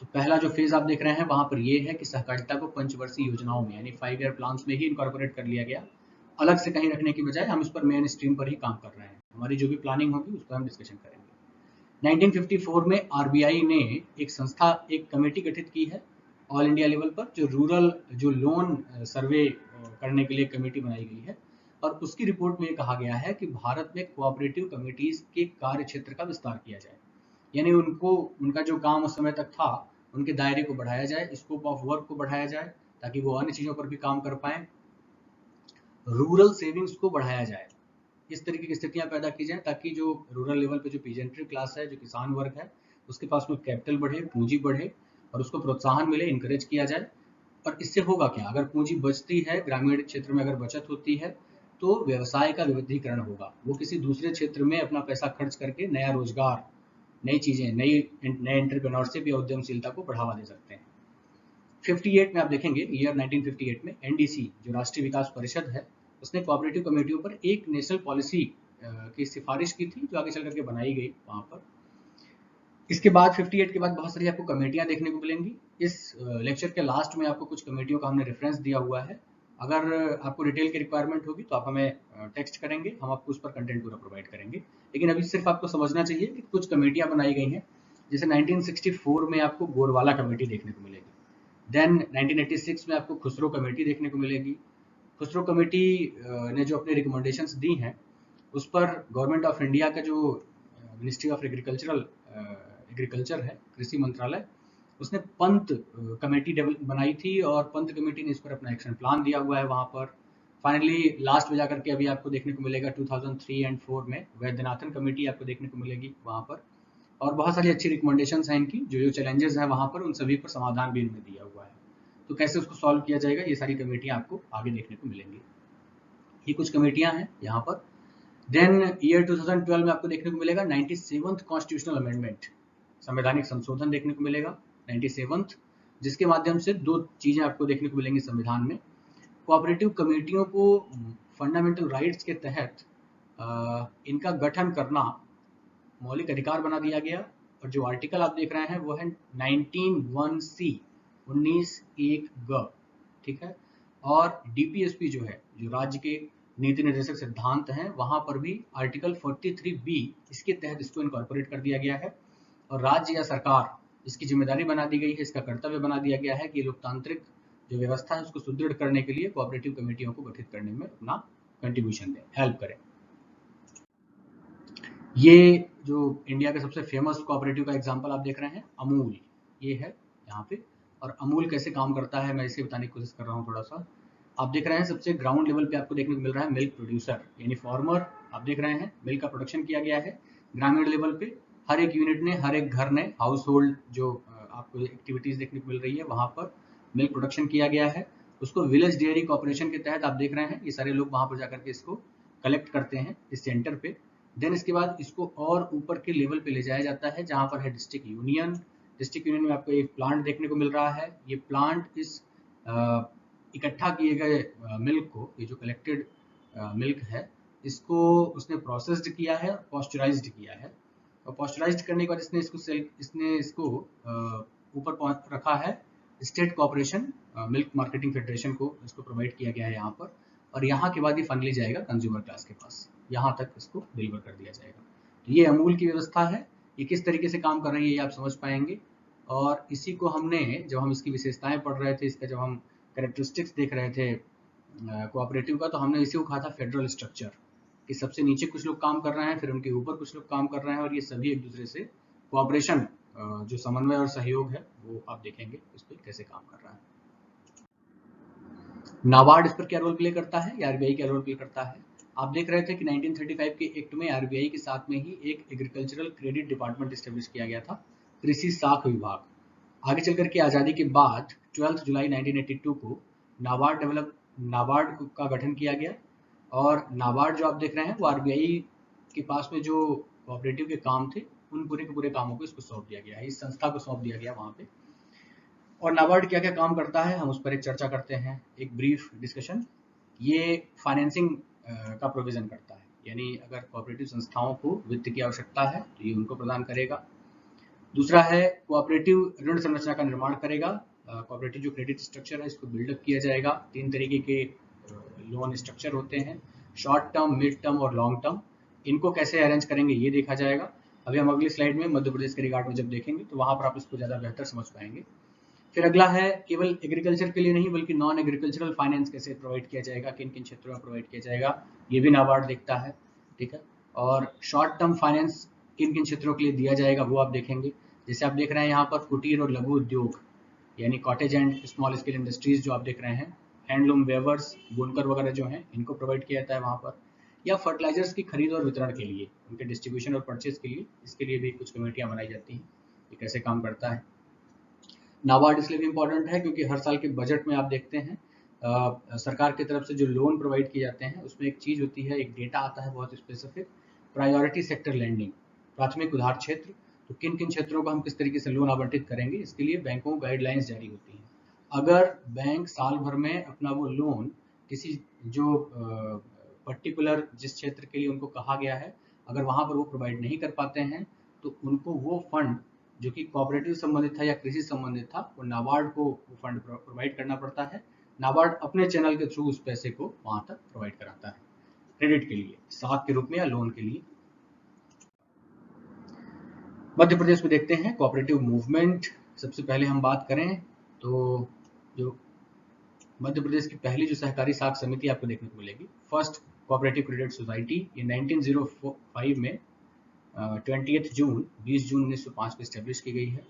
तो पहला जो फेज आप देख रहे हैं वहाँ पर ये है कि सहकारिता को पंचवर्षीय योजनाओं में, यानी 5 ईयर प्लान्स में ही इनकॉर्पोरेट कर लिया गया। अलग से कहीं रखने की बजाय हम इस पर मेन स्ट्रीम पर ही काम कर रहे हैं। हमारी जो भी प्लानिंग होगी उस पर हम डिस्कशन करेंगे। 1954 में आरबीआई ने एक संस्था, एक कमेटी गठित की है ऑल इंडिया लेवल पर, जो रूरल जो लोन सर्वे करने के लिए कमेटी बनाई गई है। और उसकी रिपोर्ट में ये कहा गया है कि भारत में कोऑपरेटिव कमेटीज के कार्य क्षेत्र का विस्तार किया जाए, यानी उनको, उनका जो काम उस समय तक था, उनके दायरे को बढ़ाया जाए, स्कोप ऑफ वर्क को बढ़ाया जाए, ताकि वो अन्य चीज़ों पर भी काम कर पाएँ। रूरल सेविंग्स को बढ़ाया जाए, इस तरीके की स्थितियां पैदा की जाए, ताकि जो रूरल लेवल पे जो पीजेंट्री क्लास है, जो किसान वर्ग है, उसके पास में कैपिटल बढ़े, पूंजी बढ़े, और उसको प्रोत्साहन मिले, इंकरेज किया जाए। और इससे होगा क्या, अगर पूंजी बचती है, ग्रामीण क्षेत्र में अगर बचत होती है, तो व्यवसाय का विविधीकरण होगा। वो किसी दूसरे क्षेत्र में अपना पैसा खर्च करके नया रोजगार, नई चीजें, नए एंटरप्रेन्योरशिप या उद्यमशीलता को बढ़ावा दे सकते हैं। 58 में आप देखेंगे, ईयर 1958 में एनडीसी, जो राष्ट्रीय विकास परिषद है, उसने कोऑपरेटिव कमेटियों पर एक नेशनल पॉलिसी की सिफारिश की थी, जो आगे चल करके बनाई गई वहाँ पर। इसके बाद 58 के बाद बहुत सारी आपको कमेटियां देखने को मिलेंगी। इस लेक्चर के लास्ट में आपको कुछ कमेटियों का हमने रेफरेंस दिया हुआ है। अगर आपको डिटेल की रिक्वायरमेंट होगी तो आप हमें टेक्स्ट करेंगे, हम आपको उस पर कंटेंट पूरा प्रोवाइड करेंगे। लेकिन अभी सिर्फ आपको समझना चाहिए कि कुछ कमेटियां बनाई गई हैं। जैसे 1964 में आपको गोरवाला कमेटी देखने को मिलेगी। देन 1986 में आपको खुसरो कमेटी देखने को मिलेगी। खुसरो कमेटी ने जो अपने रिकमेंडेशंस दी हैं, उस पर गवर्नमेंट ऑफ इंडिया का जो मिनिस्ट्री ऑफ एग्रीकल्चर है, कृषि मंत्रालय, उसने पंत कमेटी बनाई थी, और पंत कमेटी ने इस पर अपना एक्शन प्लान दिया हुआ है वहाँ पर। फाइनली लास्ट में जाकर के अभी आपको देखने को मिलेगा 2003 एंड 4 में वैद्यनाथन कमेटी आपको देखने को मिलेगी वहाँ पर। और बहुत सारी अच्छी रिकमेंडेशंस हैं इनकी, जो चैलेंजेस हैं वहाँ पर, उन सभी पर समाधान भी इनमें दिया हुआ है। तो कैसे उसको सॉल्व किया जाएगा, ये सारी कमेटियाँ आपको आगे देखने को मिलेंगी। ये कुछ कमेटियाँ हैं यहाँ पर। देन ईयर 2012 में आपको देखने को मिलेगा 97th कॉन्स्टिट्यूशनल अमेंडमेंट, संवैधानिक संशोधन देखने को मिलेगा 97th, जिसके माध्यम से दो चीजें आपको देखने को मिलेंगी संविधान में। कोऑपरेटिव कमेटियों को फंडामेंटल राइट्स के तहत इनका गठन करना मौलिक अधिकार बना दिया गया। और जो आर्टिकल आप देख रहे हैं वो है 19(1)(c), 19(1)(g), ठीक है। और डीपीएसपी जो है, जो राज्य के नीति निर्देशक सिद्धांत हैं, वहां पर भी आर्टिकल 43B, इसके तहत इसको इनकॉर्पोरेट कर दिया गया है। और राज्य या सरकार, इसकी जिम्मेदारी बना दी गई है, इसका कर्तव्य बना दिया गया है कि लोकतांत्रिक जो व्यवस्था है उसको सुदृढ़ करने के लिए कोऑपरेटिव कमेटियों को गठित करने में अपना कंट्रीब्यूशन दें, हेल्प करें। ये जो इंडिया का सबसे फेमस कोऑपरेटिव का एग्जांपल आप देख रहे हैं, अमूल, ये है यहाँ पे। और अमूल कैसे काम करता है मैं इसे बताने की कोशिश कर रहा हूँ थोड़ा सा। आप देख रहे हैं सबसे ग्राउंड लेवल पे आपको देखने को मिल रहा है मिल्क प्रोड्यूसर, यानी फार्मर। आप देख रहे हैं मिल्क का प्रोडक्शन किया गया है ग्रामीण लेवल पे। हर एक यूनिट ने, हर एक घर ने, हाउस होल्ड जो आपको एक्टिविटीज देखने को मिल रही है, वहाँ पर मिल्क प्रोडक्शन किया गया है। उसको विलेज डेयरी कॉर्पोरेशन के तहत आप देख रहे हैं, ये सारे लोग वहाँ पर जाकर के इसको कलेक्ट करते हैं इस सेंटर पे। देन इसके बाद इसको और ऊपर के लेवल पे ले जाया जाता है, जहाँ पर है डिस्ट्रिक्ट यूनियन। डिस्ट्रिक्ट यूनियन में आपको एक प्लांट देखने को मिल रहा है। ये प्लांट इस इकट्ठा किए गए मिल्क को, ये जो कलेक्टेड मिल्क है, इसको उसने प्रोसेस्ड किया है, पॉस्चराइज्ड किया है, और पॉस्चराइज्ड करने के बाद इसने इसको ऊपर रखा है state corporation milk marketing federation को इसको प्रोवाइड किया गया है यहाँ पर, और यहाँ के बाद ये फाइनली जाएगा कंज्यूमर क्लास के पास, यहाँ तक इसको डिलीवर कर दिया जाएगा। तो ये अमूल की व्यवस्था है, ये किस तरीके से काम कर रही है ये आप समझ पाएंगे। और इसी को हमने जब हम इसकी विशेषताएं पढ़ रहे थे, इसका जब हम कैरेक्टरिस्टिक्स देख रहे थे कोऑपरेटिव का, तो हमने इसी को कहा था फेडरल स्ट्रक्चर, कि सबसे नीचे कुछ लोग काम कर रहे हैं, फिर उनके ऊपर कुछ लोग काम कर रहे हैं, और ये सभी एक दूसरे से कोऑपरेशन जो समन्वय और सहयोग है वो आप देखेंगे इस पर कैसे काम कर रहा है। नाबार्ड इस पर क्या रोल प्ले करता है या आरबीआई क्या रोल प्ले करता है। आप देख रहे थे कि 1935 के एक्ट में आरबीआई के साथ में ही एक एग्रीकल्चरल क्रेडिट डिपार्टमेंट एस्टेब्लिश किया गया था, कृषि साख विभाग। आगे चलकर के आज़ादी के बाद 12 जुलाई 1982 को नाबार्ड का गठन किया गया, और नाबार्ड जो आप देख रहे हैं वो आरबीआई के पास में जो कोऑपरेटिव के काम थे उन पूरे के पूरे कामों को इसको सौंप दिया गया है, इस संस्था को सौंप दिया गया वहाँ पे। और नाबार्ड क्या क्या काम करता है हम उस पर एक चर्चा करते हैं, एक ब्रीफ डिस्कशन। ये फाइनेंसिंग का प्रोविजन करता है, यानी अगर कोऑपरेटिव संस्थाओं को वित्त की आवश्यकता है तो ये उनको प्रदान करेगा। दूसरा है कोऑपरेटिव ऋण संरचना का निर्माण करेगा, कोऑपरेटिव जो क्रेडिट स्ट्रक्चर है इसको बिल्डअप किया जाएगा। 3 तरीके के लोन स्ट्रक्चर होते हैं, शॉर्ट टर्म, मिड टर्म और लॉन्ग टर्म। इनको कैसे अरेंज करेंगे ये देखा जाएगा। अभी हम अगली स्लाइड में मध्य प्रदेश के रिगार्ड में जब देखेंगे तो वहाँ पर आप इसको ज़्यादा बेहतर समझ पाएंगे। फिर अगला है केवल एग्रीकल्चर के लिए नहीं बल्कि नॉन एग्रीकल्चरल फाइनेंस कैसे प्रोवाइड किया जाएगा, किन किन क्षेत्रों में प्रोवाइड किया जाएगा, ये भी नाबार्ड देखता है, ठीक है। और शॉर्ट टर्म फाइनेंस किन किन क्षेत्रों के लिए दिया जाएगा वो आप देखेंगे। जैसे आप देख रहे हैं यहाँ पर कुटीर और लघु उद्योग यानी cottage and small scale industries जो आप देख रहे हैं, हैंडलूम वेवर्स, बुनकर वगैरह जो हैं इनको प्रोवाइड किया जाता है वहाँ पर। या फर्टिलाइजर्स की खरीद और वितरण के लिए, उनके डिस्ट्रीब्यूशन और परचेज के लिए, इसके लिए भी कुछ कमेटियाँ बनाई जाती हैं। ये कैसे काम करता है। नाबार्ड इसलिए भी इम्पोर्टेंट है क्योंकि हर साल के बजट में आप देखते हैं सरकार की तरफ से जो लोन प्रोवाइड किए जाते हैं उसमें एक चीज़ होती है, एक डेटा आता है बहुत स्पेसिफिक, प्रायोरिटी सेक्टर लैंडिंग, प्राथमिक उधार क्षेत्र। तो किन किन क्षेत्रों को हम किस तरीके से लोन आवंटित करेंगे, इसके लिए बैंकों को गाइडलाइंस जारी होती हैं। अगर बैंक साल भर में अपना वो लोन किसी जो पर्टिकुलर जिस क्षेत्र के लिए उनको कहा गया है, अगर वहाँ पर वो प्रोवाइड नहीं कर पाते हैं तो उनको वो फंड जो कि कोऑपरेटिव संबंधित था या कृषि संबंधित था, वो नाबार्ड को वो फंड प्रोवाइड करना पड़ता है। नाबार्ड अपने चैनल के थ्रू उस पैसे को वहाँ तक प्रोवाइड कराता है क्रेडिट के लिए, साख के रूप में या लोन के लिए। मध्य प्रदेश में देखते हैं कोऑपरेटिव मूवमेंट। सबसे पहले हम बात करें तो जो मध्य प्रदेश की पहली जो सहकारी साख समिति आपको देखने को मिलेगी, फर्स्ट कोऑपरेटिव क्रेडिट सोसाइटी, ये 1905 में 20 जून 1905 में इस्टेब्लिश की गई है,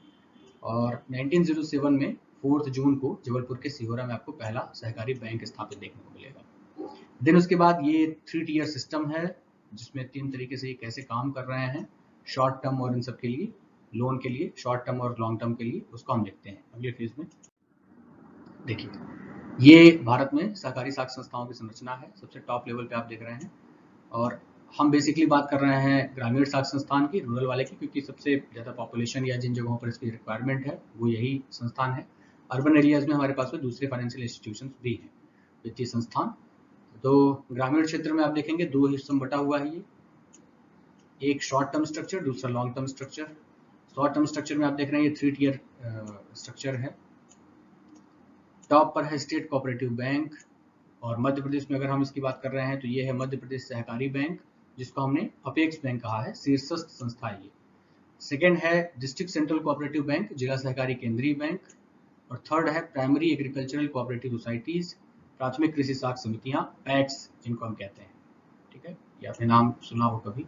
और 1907 में 4 जून को जबलपुर के सिहोरा में आपको पहला सहकारी बैंक स्थापित देखने को मिलेगा। देन उसके बाद ये 3 टियर सिस्टम है जिसमें 3 तरीके से ये कैसे काम कर रहे हैं, शॉर्ट टर्म और इन सब के लिए, लोन के लिए, शॉर्ट टर्म और लॉन्ग टर्म के लिए, उसको हम देखते हैं अगले फेज में। देखिए ये भारत में सहकारी साख संस्थाओं की संरचना है, सबसे टॉप लेवल पे आप देख रहे हैं। और हम बेसिकली बात कर रहे हैं ग्रामीण साख संस्थान की, रूरल वाले की, क्योंकि सबसे ज़्यादा पॉपुलेशन या जिन जगहों पर इसकी रिक्वायरमेंट है वो यही संस्थान है। अर्बन एरियाज में हमारे पास में दूसरे फाइनेंशियल इंस्टीट्यूशंस भी हैं, वित्तीय संस्थान। तो ग्रामीण क्षेत्र में आप देखेंगे 2 हिस्सों में बटा हुआ है ये, एक शॉर्ट टर्म स्ट्रक्चर, दूसरा long term structure. Short term structure में आप देख रहे हैं ये 3 टियर स्ट्रक्चर है। टॉप पर है स्टेट कोऑपरेटिव बैंक, और मध्य प्रदेश में अगर हम इसकी बात कर रहे हैं तो ये है मध्य प्रदेश सहकारी बैंक, जिसको हमने अपेक्स बैंक कहा है, शीर्षस्थ संस्था है ये। सेकेंड है डिस्ट्रिक्ट सेंट्रल कोऑपरेटिव बैंक, जिला सहकारी केंद्रीय बैंक। और थर्ड है प्राइमरी एग्रीकल्चरल कोऑपरेटिव सोसाइटीज, प्राथमिक कृषि साख समितियां, पैक्स जिनको हम कहते हैं, ठीक है, ये आपने नाम सुना हो कभी।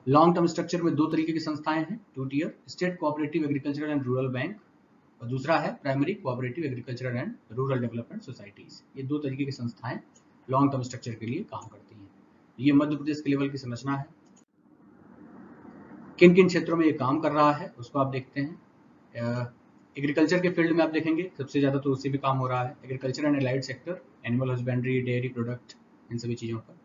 लॉन्ग टर्म स्ट्रक्चर में 2 तरीके की संस्थाएं हैं, 2 tier, state cooperative agricultural and rural bank, और दूसरा है primary cooperative agricultural and rural development societies. ये 2 तरीके की संस्थाएं लॉन्ग टर्म स्ट्रक्चर के लिए काम करती हैं। ये मध्य प्रदेश के लेवल की संरचना है। किन किन क्षेत्रों में ये काम कर रहा है उसको आप देखते हैं। एग्रीकल्चर के फील्ड में आप देखेंगे सबसे ज़्यादा तो उसी में काम हो रहा है, agriculture and allied sector, animal husbandry, dairy product, इन सभी चीज़ों पर।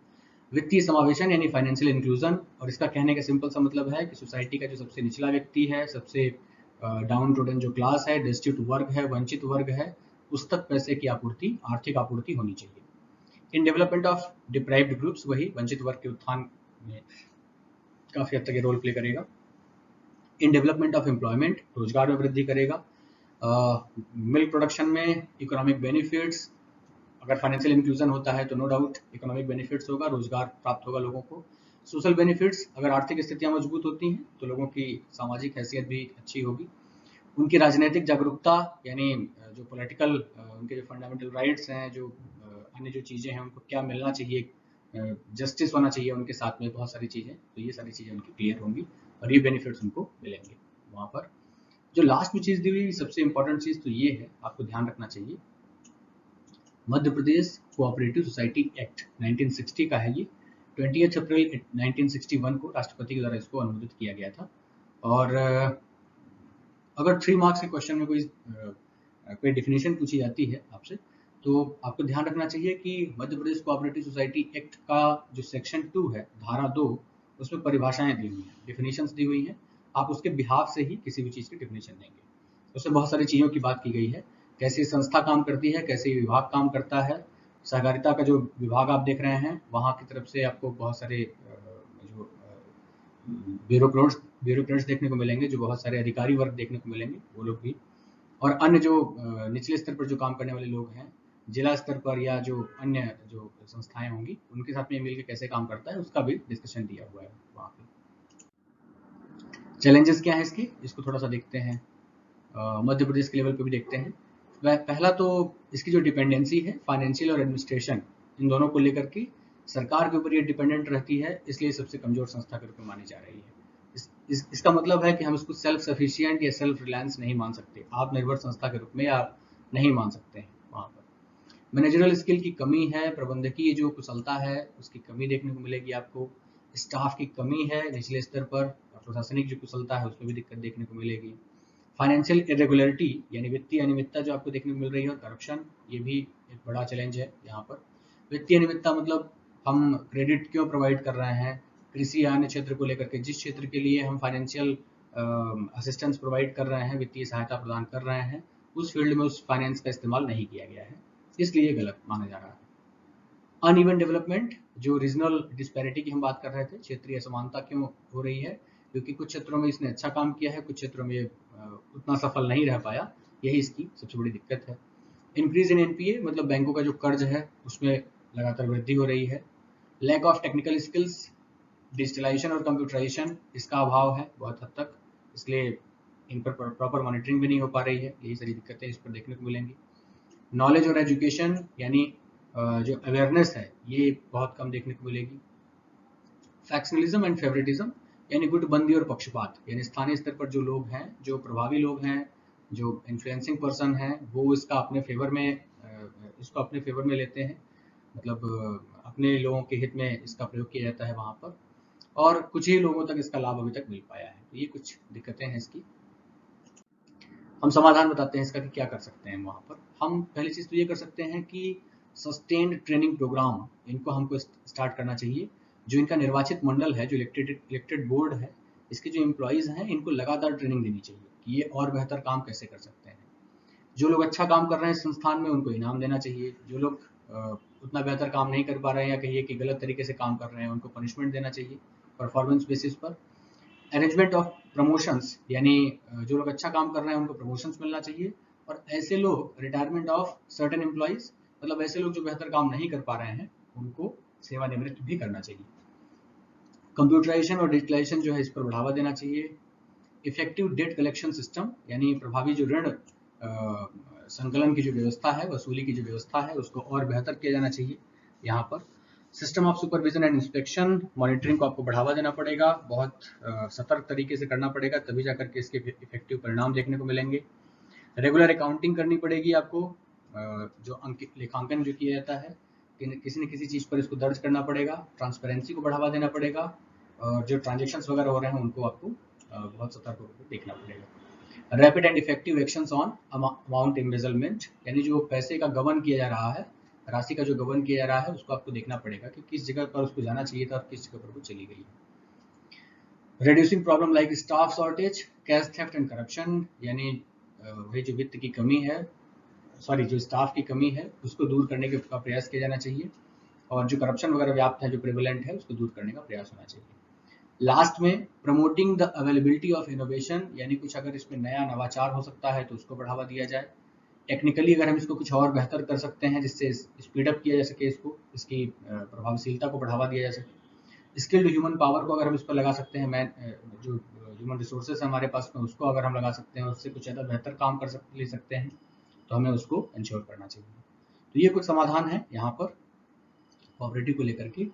वित्तीय समावेशन यानी फाइनेंशियल इंक्लूजन, और इसका कहने का सिंपल सा मतलब है कि सोसाइटी का जो सबसे निचला व्यक्ति है, सबसे डाउन टोडन जो क्लास है, डिस्ट्रिक्ट वर्ग है, वंचित वर्ग है, उस तक पैसे की आपूर्ति, आर्थिक आपूर्ति होनी चाहिए। In development of deprived groups, वही वंचित वर्ग के उत्थान में काफी हद तक ये रोल प्ले करेगा। इन डेवलपमेंट ऑफ एम्प्लॉयमेंट, रोजगार में वृद्धि करेगा। मिल्क प्रोडक्शन में इकोनॉमिक बेनिफिट्स, अगर फाइनेंशियल इंक्लूजन होता है तो नो डाउट इकोनॉमिक बेनिफिट्स होगा, रोजगार प्राप्त होगा लोगों को। सोशल बेनिफिट्स, अगर आर्थिक स्थितियां मजबूत होती हैं तो लोगों की सामाजिक हैसियत भी अच्छी होगी। उनकी राजनीतिक जागरूकता, यानी जो पॉलिटिकल उनके जो फंडामेंटल राइट्स हैं, जो अन्य जो चीज़ें हैं उनको क्या मिलना चाहिए, जस्टिस होना चाहिए उनके साथ में, बहुत सारी चीज़ें, तो ये सारी चीज़ें उनकी क्लियर होंगी और ये बेनिफिट्स उनको मिलेंगे वहाँ पर। जो लास्ट में चीज़ दी हुई सबसे इंपॉर्टेंट चीज़ तो ये है, आपको ध्यान रखना चाहिए, Madhya Pradesh cooperative society act 1960 का है ये। 20 अप्रैल 1961 को राष्ट्रपति के द्वारा इसको अनुमोदित किया गया था। और अगर 3 मार्क्स के क्वेश्चन में कोई डेफिनेशन पूछी जाती है आपसे, तो आपको ध्यान रखना चाहिए कि Madhya Pradesh cooperative society act का जो सेक्शन 2 है, धारा 2, उसमें परिभाषाएं दी हुई हैं, डेफिनेशंस दी हुई हैं। आप उसके बिहाफ से ही किसी भी चीज़ की डेफिनेशन देंगे। उसमें बहुत सारी चीज़ों की बात की गई है, कैसे संस्था काम करती है, कैसे विभाग काम करता है। सहकारिता का जो विभाग आप देख रहे हैं, वहाँ की तरफ से आपको बहुत सारे जो ब्यूरोक्रेट्स देखने को मिलेंगे, जो बहुत सारे अधिकारी वर्ग देखने को मिलेंगे, वो लोग भी, और अन्य जो निचले स्तर पर जो काम करने वाले लोग हैं, जिला स्तर पर या जो अन्य जो संस्थाएं होंगी, उनके साथ में मिलकर कैसे काम करता है, उसका भी डिस्कशन दिया हुआ है वहाँ पे। चैलेंजेस क्या है इसको थोड़ा सा देखते हैं, मध्य प्रदेश के लेवल पे भी देखते हैं। पहला तो इसकी जो डिपेंडेंसी है फाइनेंशियल और एडमिनिस्ट्रेशन, इन दोनों को लेकर के सरकार के ऊपर ये डिपेंडेंट रहती है, इसलिए सबसे कमजोर संस्था के रूप में मानी जा रही है। इसका मतलब है कि हम इसको सेल्फ सफिशिएंट या सेल्फ रिलायंस नहीं मान सकते, आत्मनिर्भर संस्था के रूप में या नहीं मान सकते हैं। वहाँ पर मैनेजरल स्किल की कमी है, प्रबंधकीय जो कुशलता है उसकी कमी देखने को मिलेगी आपको, स्टाफ की कमी है निचले स्तर पर, प्रशासनिक जो कुशलता है उसमें भी दिक्कत देखने को मिलेगी। फाइनेंशियल इरेगुलरिटी यानी वित्तीय अनियमितता जो आपको देखने को मिल रही है, और करप्शन, ये भी एक बड़ा चैलेंज है यहाँ पर। वित्तीय अनियमितता मतलब हम क्रेडिट क्यों प्रोवाइड कर रहे हैं, कृषि या अन्य क्षेत्र को लेकर के, जिस क्षेत्र के लिए हम फाइनेंशियल असिस्टेंस प्रोवाइड कर रहे हैं, वित्तीय सहायता प्रदान कर रहे हैं, उस फील्ड में उस फाइनेंस का इस्तेमाल नहीं किया गया है, इसलिए गलत माना जा रहा है। अनइवन डेवलपमेंट, जो रीजनल डिस्पैरिटी की हम बात कर रहे थे, क्षेत्रीय असमानता क्यों हो रही है, क्योंकि कुछ क्षेत्रों में इसने अच्छा काम किया है, कुछ क्षेत्रों में उतना सफल नहीं रह पाया, यही इसकी सबसे बड़ी दिक्कत है। इंक्रीज इन एनपीए मतलब बैंकों का जो कर्ज है उसमें लगातार वृद्धि हो रही है। Lack of technical skills, digitalisation और कंप्यूटराइजेशन, इसका अभाव है बहुत हद तक, इसलिए इन पर प्रॉपर मॉनिटरिंग भी नहीं हो पा रही है, यही सारी दिक्कतें इस पर देखने को मिलेंगी। नॉलेज और एजुकेशन यानी जो अवेयरनेस है, ये बहुत कम देखने को मिलेगी। फैक्शनलिज्म एंड फेवरेटिज्म यानी गुटबंदी और पक्षपात, यानी स्थानीय स्तर पर जो लोग हैं, जो प्रभावी लोग हैं, जो इन्फ्लुएंसिंग पर्सन हैं, वो इसको अपने फेवर में लेते हैं, मतलब अपने लोगों के हित में इसका प्रयोग किया जाता है वहाँ पर, और कुछ ही लोगों तक इसका लाभ अभी तक मिल पाया है। तो ये कुछ दिक्कतें हैं इसकी। हम समाधान बताते हैं इसका कि क्या कर सकते हैं वहाँ पर। हम पहली चीज़ तो ये कर सकते हैं कि सस्टेन्ड ट्रेनिंग प्रोग्राम इनको हमको स्टार्ट करना चाहिए। जो इनका निर्वाचित मंडल है, जो इलेक्टेड बोर्ड है, इसके जो एम्प्लॉयज़ हैं, इनको लगातार ट्रेनिंग देनी चाहिए कि ये और बेहतर काम कैसे कर सकते हैं। जो लोग अच्छा काम कर रहे हैं संस्थान में, उनको इनाम देना चाहिए। जो लोग उतना बेहतर काम नहीं कर पा रहे हैं, या कहिए कि गलत तरीके से काम कर रहे हैं, उनको पनिशमेंट देना चाहिए परफॉर्मेंस बेसिस पर। अरेंजमेंट ऑफ प्रमोशंस यानी जो लोग अच्छा काम कर रहे हैं उनको प्रमोशंस मिलना चाहिए, और ऐसे लोग, रिटायरमेंट ऑफ सर्टेन एम्प्लॉयज, मतलब ऐसे लोग जो बेहतर काम नहीं कर पा रहे हैं उनको सेवानिवृत्त भी करना चाहिए। कंप्यूटराइजेशन और डिजिटलाइजेशन जो है, इस पर बढ़ावा देना चाहिए। इफेक्टिव डेट कलेक्शन सिस्टम यानी प्रभावी जो ऋण संकलन की जो व्यवस्था है, वसूली की जो व्यवस्था है, उसको और बेहतर किया जाना चाहिए यहाँ पर। System of supervision and inspection, monitoring को आपको बढ़ावा देना पड़ेगा, बहुत सतर्क तरीके से करना पड़ेगा, तभी जाकर के इसके इफेक्टिव परिणाम देखने को मिलेंगे। रेगुलर अकाउंटिंग करनी पड़ेगी आपको, जो लेखांकन जो किया जाता है, किसी न किसी चीज़ पर इसको दर्ज करना पड़ेगा। ट्रांसपेरेंसी को बढ़ावा देना पड़ेगा, और जो ट्रांजेक्शन्स वगैरह हो रहे हैं उनको आपको बहुत सतर्क होकर देखना पड़ेगा। Rapid and effective actions on amount embezzlement यानी जो पैसे का गबन किया जा रहा है, राशि का जो गबन किया जा रहा है, उसको आपको देखना पड़ेगा कि किस जगह पर उसको जाना चाहिए था और किस जगह पर वो चली गई है। Reducing problem like staff shortage, cash theft and corruption यानी वही जो वित्त की कमी है, जो स्टाफ की कमी है, उसको दूर करने का प्रयास किया जाना चाहिए। और जो करप्शन वगैरह व्याप्त है, जो प्रेवलेंट है, उसको दूर करने का प्रयास होना चाहिए। लास्ट में promoting the availability of innovation, यानी कुछ अगर इसमें नया नवाचार हो सकता है तो उसको बढ़ावा दिया जाए। टेक्निकली अगर हम इसको कुछ और बेहतर कर सकते हैं जिससे स्पीड अप किया जा सके, इसको इसकी प्रभावशीलता को बढ़ावा दिया जा सके। स्किल्ड ह्यूमन पावर को अगर हम इस पर लगा सकते हैं, जो ह्यूमन रिसोर्सेज हमारे पास में उसको अगर हम लगा सकते हैं, उससे कुछ ज़्यादा बेहतर काम ले सकते हैं, तो हमें उसको इंश्योर करना चाहिए। तो ये कुछ समाधान है यहाँ पर कोऑपरेटिव को लेकर के।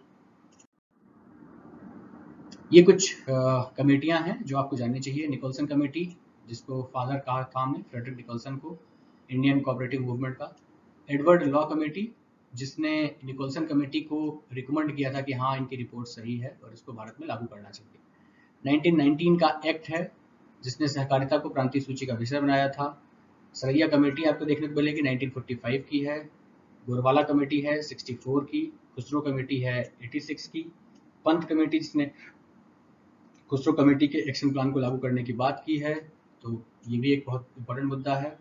ये कुछ कमेटियां हैं जो आपको जाननी चाहिए। निकोलसन कमेटी, जिसको फादर का काम है फ्रेडरिक निकोलसन को, इंडियन कोऑपरेटिव मूवमेंट का। एडवर्ड लॉ कमेटी, जिसने निकोलसन कमेटी को रिकमेंड किया था कि हाँ इनकी रिपोर्ट सही है और इसको भारत में लागू करना चाहिए। 1919 का एक्ट है जिसने सहकारिता को प्रांतीय सूची का विषय बनाया था। सरैया कमेटी आपको देखने को मिलेगी 1945 की है। गोरवाला कमेटी है 64 की। खुसरो कमेटी है 86 की। पंत कमेटी, जिसने खुसरो कमेटी के एक्शन प्लान को लागू करने की बात की है, तो ये भी एक बहुत इंपॉर्टेंट मुद्दा है।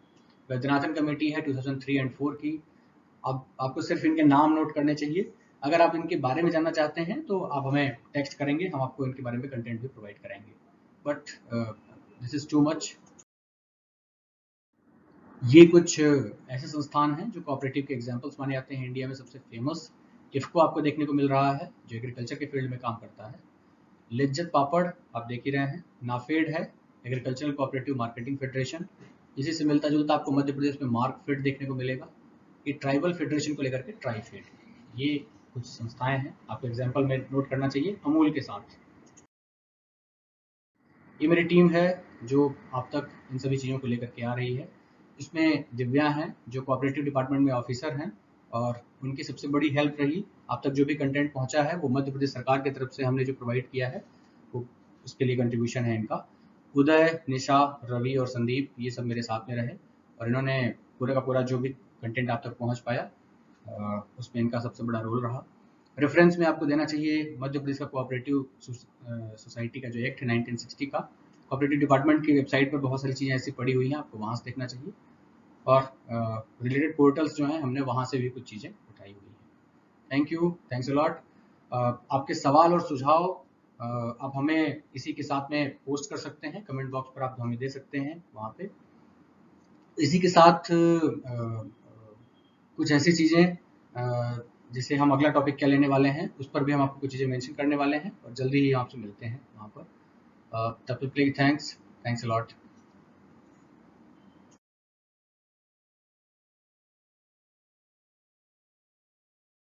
वैद्यनाथन कमेटी है 2003 एंड 4 की। अब आपको सिर्फ इनके नाम नोट करने चाहिए। अगर आप इनके बारे में जानना चाहते हैं तो आप हमें टेक्स्ट करेंगे, हम आपको इनके बारे में कंटेंट भी प्रोवाइड करेंगे। But this is too much. ये कुछ ऐसे संस्थान हैं जो कोऑपरेटिव के एग्जांपल्स माने जाते हैं। इंडिया में सबसे फेमस इफ्को आपको देखने को मिल रहा है, जो एग्रीकल्चर के फील्ड में काम करता है। लिज्जत पापड़ आप देख ही रहे हैं। नाफेड है, एग्रीकल्चरल कोऑपरेटिव मार्केटिंग फेडरेशन। इसी से मिलता जुलता आपको मध्य प्रदेश में मार्कफेड देखने को मिलेगा। ये ट्राइबल फेडरेशन को लेकर के ट्राइफेड। ये कुछ संस्थाएं हैं, आपको एग्जाम्पल में नोट करना चाहिए अमूल के साथ। ये मेरी टीम है जो आप तक इन सभी चीज़ों को लेकर के आ रही है। इसमें दिव्या हैं जो कोऑपरेटिव डिपार्टमेंट में ऑफिसर हैं, और उनकी सबसे बड़ी हेल्प रही आप तक जो भी कंटेंट पहुंचा है वो मध्य प्रदेश सरकार की तरफ से हमने जो प्रोवाइड किया है, वो उसके लिए कंट्रीब्यूशन है इनका। उदय, निशा, रवि और संदीप ये सब मेरे साथ में रहे, और इन्होंने पूरा का पूरा जो भी कंटेंट आप तक पहुंच पाया उसमें इनका सबसे बड़ा रोल रहा। रेफरेंस में आपको देना चाहिए मध्य प्रदेश का कोऑपरेटिव सोसाइटी का जो एक्ट है 1960 का। कोऑपरेटिव डिपार्टमेंट की वेबसाइट पर बहुत सारी चीज़ें ऐसी पड़ी हुई हैं, आपको वहाँ से देखना चाहिए। और रिलेटेड पोर्टल्स जो हैं हमने वहाँ से भी कुछ चीज़ें उठाई हुई हैं। Thank you, thanks a lot. आपके सवाल और सुझाव आप हमें इसी के साथ में पोस्ट कर सकते हैं, कमेंट बॉक्स पर आप हमें दे सकते हैं वहाँ पे। इसी के साथ कुछ ऐसी चीज़ें जिसे हम अगला टॉपिक क्या लेने वाले हैं उस पर भी हम आपको कुछ चीज़ें मेंशन करने वाले हैं, और जल्दी ही आपसे मिलते हैं वहाँ पर। तब तक के लिए थैंक्स अ लॉट।